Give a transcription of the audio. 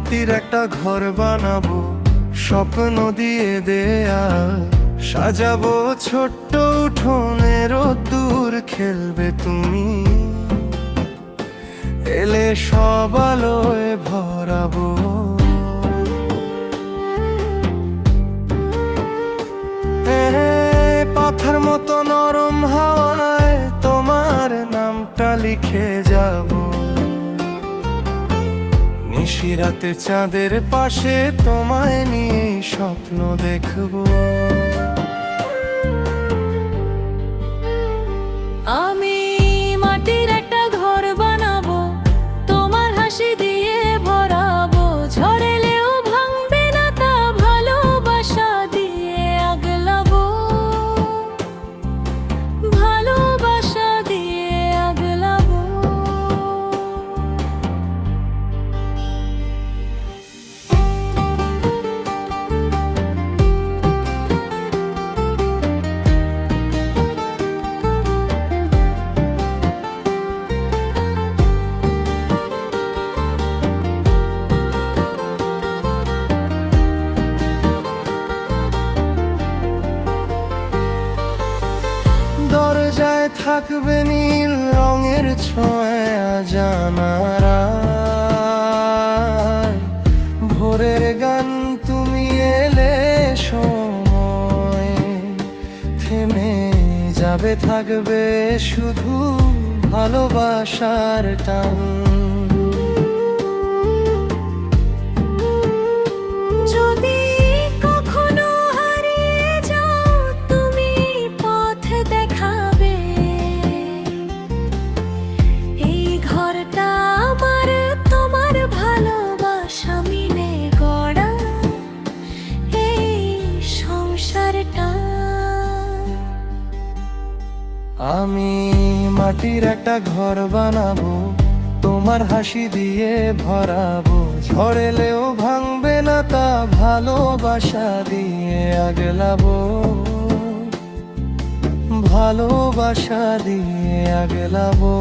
মাটির একটা ঘর বানাবো, স্বপ্ন দিয়ে দেয়াল সাজাবো, ছোট্ট উঠোনে রোদ্দুর খেলবে তুমি, এলে সব আলোয় ভরাবো। পাথার মতো নরম হাওয়ায় তোমার নামটা লিখে যাব, নিশিরাতে চাঁদের পাশে তোমায় নিয়ে স্বপ্ন দেখবো। আমি মাটির একটা ঘর বানাবো, তোমার হাসি দিয়ে ভরাবো, ঝড় এলেও ভাঙবে না তা, ভালোবাসা দিয়ে আগলাবো, ভালোবাসা দিয়ে আগলাবো। দরজায় থাকবে নীল রঙের ছোঁয়া জানারা, ভোরের গান তুমি এলে সময় থেমে যাবে, থাকবে শুধু ভালোবাসার টান। যদি কখনো হারিয়ে যাও তুমি পথ দেখাবে, এই ঘরটা আমার তোমার ভালোবাসা মিলে গড়া, এই সংসারটা। আমি মাটির একটা ঘর বানাবো, তোমার হাসি দিয়ে ভরাবো, ঝড় এলেও ভাঙবে না তা, ভালোবাসা দিয়ে আগলাবো, ভালোবাসা দিয়ে আগলাবো।